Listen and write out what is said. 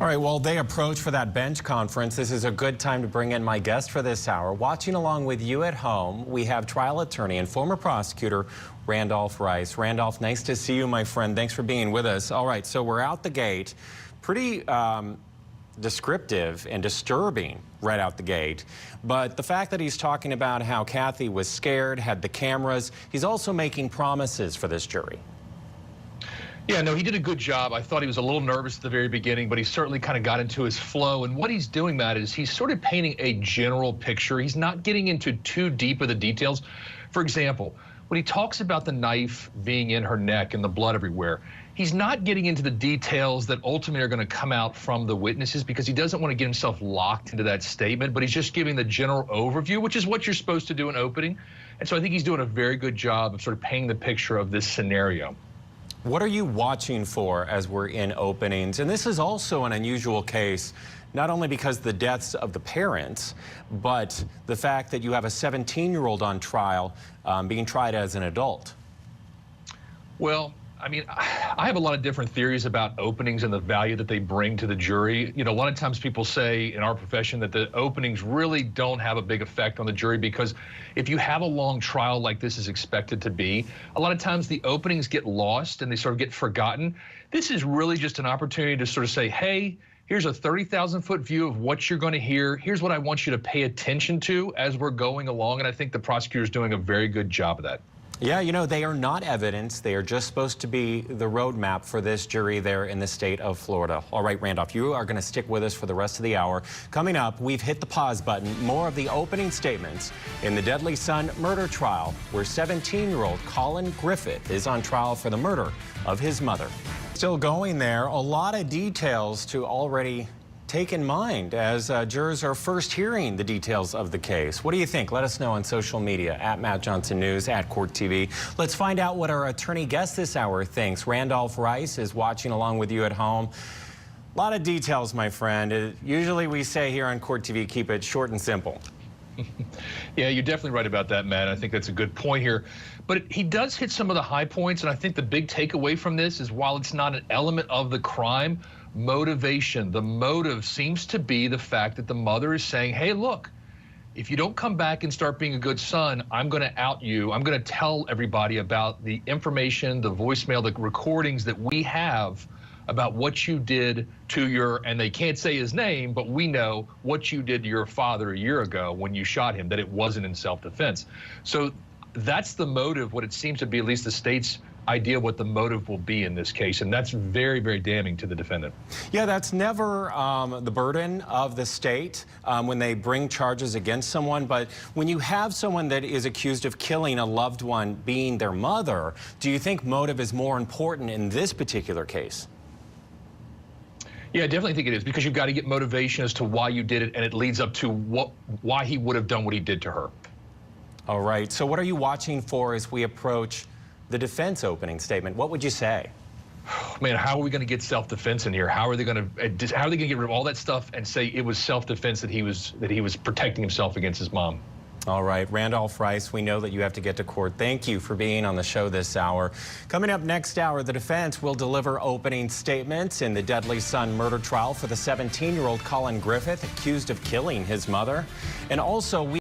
All right, well, they approach for that bench conference. This is a good time to bring in my guest for this hour. Watching along with you at home, we have trial attorney and former prosecutor Randolph Rice. Randolph, nice to see you, my friend. Thanks for being with us. All right, so we're out the gate. Pretty descriptive and disturbing right out the gate. But the fact that he's talking about how Kathy was scared, had the cameras, he's also making promises for this jury. Yeah, no, he did a good job. I thought he was a little nervous at the very beginning, but he certainly kind of got into his flow. And what he's doing, Matt, is he's sort of painting a general picture. He's not getting into too deep of the details. For example, when he talks about the knife being in her neck and the blood everywhere, he's not getting into the details that ultimately are going to come out from the witnesses because he doesn't want to get himself locked into that statement, but he's just giving the general overview, which is what you're supposed to do in opening. And so I think he's doing a very good job of sort of painting the picture of this scenario. What are you watching for as we're in openings? And this is also an unusual case, not only because the deaths of the parents, but the fact that you have a 17-year-old on trial being tried as an adult. Well, I mean, I have a lot of different theories about openings and the value that they bring to the jury. You know, a lot of times people say in our profession that the openings really don't have a big effect on the jury because if you have a long trial like this is expected to be, a lot of times the openings get lost and they sort of get forgotten. This is really just an opportunity to sort of say, hey, here's a 30,000-foot view of what you're going to hear. Here's what I want you to pay attention to as we're going along. And I think the prosecutor is doing a very good job of that. Yeah, you know, they are not evidence. They are just supposed to be the roadmap for this jury there in the state of Florida. All right, Randolph, you are going to stick with us for the rest of the hour. Coming up, we've hit the pause button. More of the opening statements in the deadly son murder trial, where 17-year-old Collin Griffith is on trial for the murder of his mother. Still going there, a lot of details to already take in mind as jurors are first hearing the details of the case. What do you think? Let us know on social media, at Matt Johnson News, at Court TV. Let's find out what our attorney guest this hour thinks. Randolph Rice is watching along with you at home. A lot of details, my friend. Usually we say here on Court TV, keep it short and simple. Yeah, you're definitely right about that, Matt. I think that's a good point here. But he does hit some of the high points, and I think the big takeaway from this is while it's not an element of the crime, motivation, the motive seems to be the fact that the mother is saying, hey, look, if you don't come back and start being a good son, I'm going to out you. I'm going to tell everybody about the information, the voicemail, the recordings that we have about what you did to your, and they can't say his name, but we know what you did to your father a year ago when you shot him, that it wasn't in self-defense. So that's the motive, what it seems to be, at least the state's idea what the motive will be in this case, and that's very, very damning to the defendant. Yeah, that's never the burden of the state when they bring charges against someone, but when you have someone that is accused of killing a loved one being their mother, do you think motive is more important in this particular case? Yeah, I definitely think it is, because you've got to get motivation as to why you did it, and it leads up to why he would have done what he did to her. All right, so what are you watching for as we approach the defense opening statement? What would you say? Man, how are we going to get self-defense in here? How are they going to get rid of all that stuff and say it was self-defense, that he was protecting himself against his mom? All right, Randolph Rice, we know that you have to get to court. Thank you for being on the show this hour. Coming up next hour, the defense will deliver opening statements in the deadly son murder trial for the 17-year-old Collin Griffith, accused of killing his mother. And also,